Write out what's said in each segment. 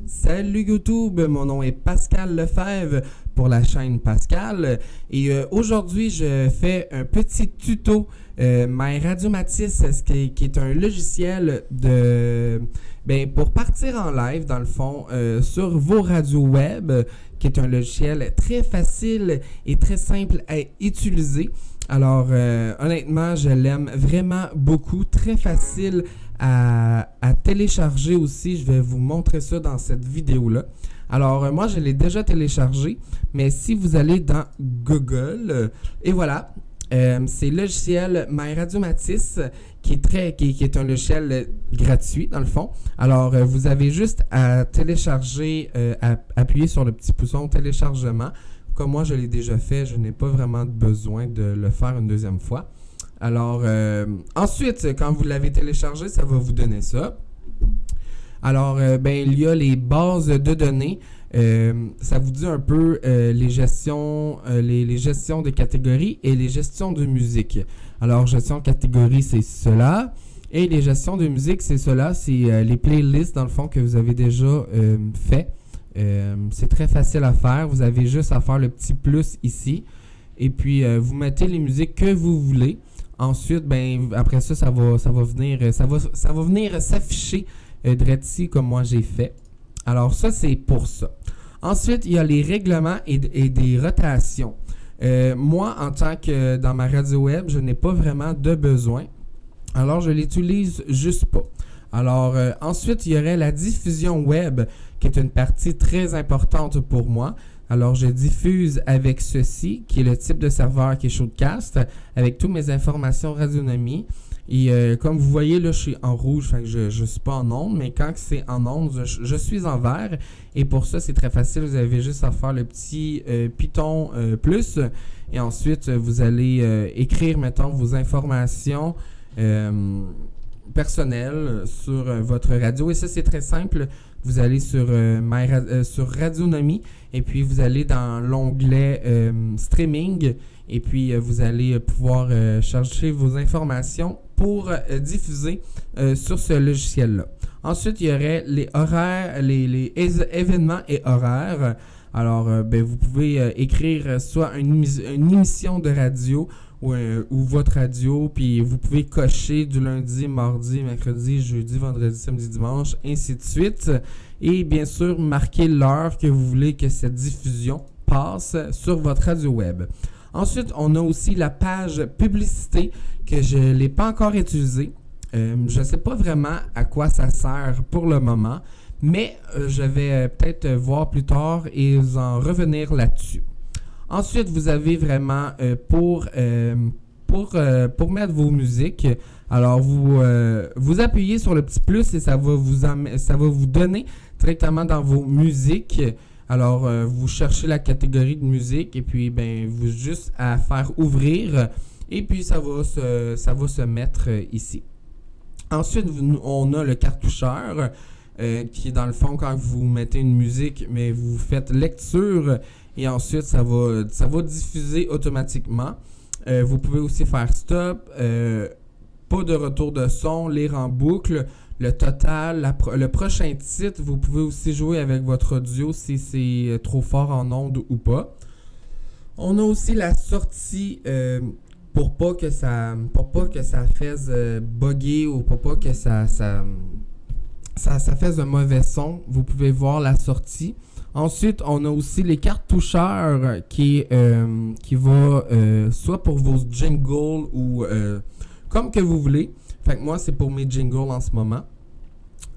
Salut YouTube, mon nom est Pascal Lefebvre pour la chaîne Pascal et aujourd'hui je fais un petit tuto My Radiomatis, qui est un logiciel pour partir en live dans le fond sur vos radios web, qui est un logiciel très facile et très simple à utiliser. Alors honnêtement je l'aime vraiment beaucoup, très facile à télécharger aussi. Je vais vous montrer ça dans cette vidéo-là. Alors, moi, je l'ai déjà téléchargé, mais si vous allez dans Google, et voilà, c'est le logiciel My Radiomatis, qui est un logiciel gratuit, dans le fond. Alors, vous avez juste à télécharger, à appuyer sur le petit bouton téléchargement. Comme moi, je l'ai déjà fait, je n'ai pas vraiment besoin de le faire une deuxième fois. Alors, ensuite, quand vous l'avez téléchargé, ça va vous donner ça. Alors, il y a les bases de données. Ça vous dit un peu les gestions de catégories et les gestions de musique. Alors, gestion de catégorie, c'est cela. Et les gestions de musique, c'est cela. C'est les playlists, dans le fond, que vous avez déjà fait. C'est très facile à faire. Vous avez juste à faire le petit plus ici. Et puis, vous mettez les musiques que vous voulez. Ensuite, après ça, ça va venir s'afficher direct ici comme moi j'ai fait. Alors ça, c'est pour ça. Ensuite, il y a les règlements et des rotations. Moi, en tant que dans ma radio web, je n'ai pas vraiment de besoin. Alors, je l'utilise juste pas. Alors, ensuite, il y aurait la diffusion web, qui est une partie très importante pour moi. Alors, je diffuse avec ceci, qui est le type de serveur qui est Shoutcast, avec toutes mes informations radionomie. Et comme vous voyez, là, je suis en rouge, fait que je ne suis pas en onde, mais quand c'est en onde, je suis en vert. Et pour ça, c'est très facile. Vous avez juste à faire le petit Python plus. Et ensuite, vous allez écrire, mettons, vos informations personnelles sur votre radio. Et ça, c'est très simple. Vous allez sur Radionomie et puis vous allez dans l'onglet Streaming et puis vous allez pouvoir chercher vos informations pour diffuser sur ce logiciel-là. Ensuite, il y aurait les horaires, les événements et horaires. Alors, vous pouvez écrire soit une émission de radio ou votre radio, puis vous pouvez cocher du lundi, mardi, mercredi, jeudi, vendredi, samedi, dimanche, ainsi de suite. Et bien sûr, marquer l'heure que vous voulez que cette diffusion passe sur votre radio web. Ensuite, on a aussi la page publicité que je ne l'ai pas encore utilisée. Je ne sais pas vraiment à quoi ça sert pour le moment, mais je vais peut-être voir plus tard et en revenir là-dessus. Ensuite, vous avez vraiment pour mettre vos musiques, alors vous appuyez sur le petit plus et ça va vous donner directement dans vos musiques. Alors, vous cherchez la catégorie de musique et puis vous juste à faire ouvrir et puis ça va se mettre ici. Ensuite, on a le cartoucheur qui est dans le fond quand vous mettez une musique, mais vous faites lecture et ensuite ça va diffuser automatiquement. Vous pouvez aussi faire stop, pas de retour de son, lire en boucle, le total, le prochain titre. Vous pouvez aussi jouer avec votre audio si c'est trop fort en onde ou pas. On a aussi la sortie pour pas que ça fasse bugger ou pour pas que ça fasse un mauvais son. Vous pouvez voir la sortie. Ensuite, on a aussi les cartoucheurs qui va soit pour vos jingles ou comme que vous voulez. Fait que moi, c'est pour mes jingles en ce moment.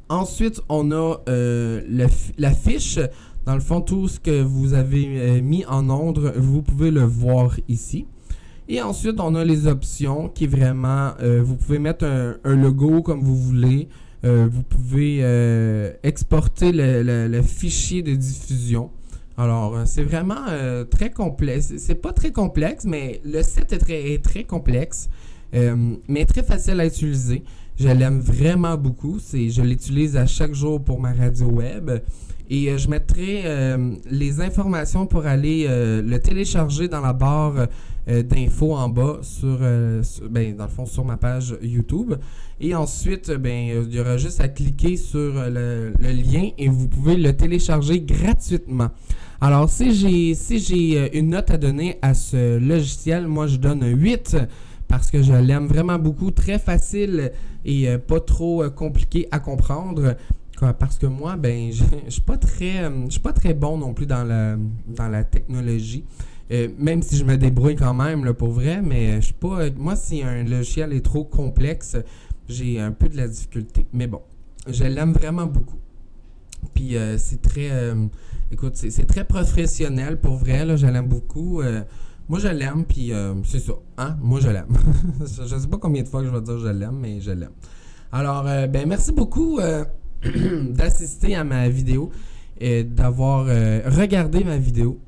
Ensuite, on a la fiche. Dans le fond, tout ce que vous avez mis en onde, vous pouvez le voir ici. Et ensuite, on a les options qui vraiment, vous pouvez mettre un logo comme vous voulez. Vous pouvez exporter le fichier de diffusion. Alors, c'est vraiment très complexe. C'est pas très complexe, mais le site est très complexe, mais très facile à utiliser. Je l'aime vraiment beaucoup. Je l'utilise à chaque jour pour ma radio web. Et je mettrai les informations pour aller le télécharger dans la barre d'infos en bas dans le fond sur ma page YouTube. Et ensuite, il y aura juste à cliquer sur le lien et vous pouvez le télécharger gratuitement. Alors, si j'ai une note à donner à ce logiciel, moi je donne 8 parce que je l'aime vraiment beaucoup, très facile et pas trop compliqué à comprendre. Parce que moi, je suis pas très bon non plus dans la technologie. Même si je me débrouille quand même là, pour vrai, mais je suis pas. Moi, si un logiciel est trop complexe, j'ai un peu de la difficulté. Mais bon, je l'aime vraiment beaucoup. Puis c'est très. Écoute, c'est très professionnel pour vrai, là, je l'aime beaucoup. Moi, je l'aime, puis c'est ça. Hein? Moi, je l'aime. Je sais pas combien de fois que je vais dire je l'aime, mais je l'aime. Alors, merci beaucoup. D'assister à ma vidéo et d'avoir regardé ma vidéo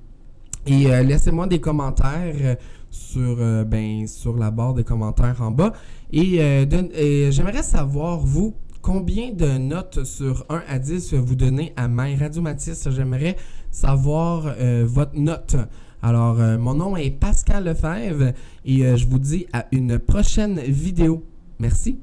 et laissez-moi des commentaires sur la barre des commentaires en bas et j'aimerais savoir vous combien de notes sur 1 à 10 vous donnez à My Radio Matisse. J'aimerais savoir votre note. Alors mon nom est Pascal Lefebvre et je vous dis à une prochaine vidéo. Merci.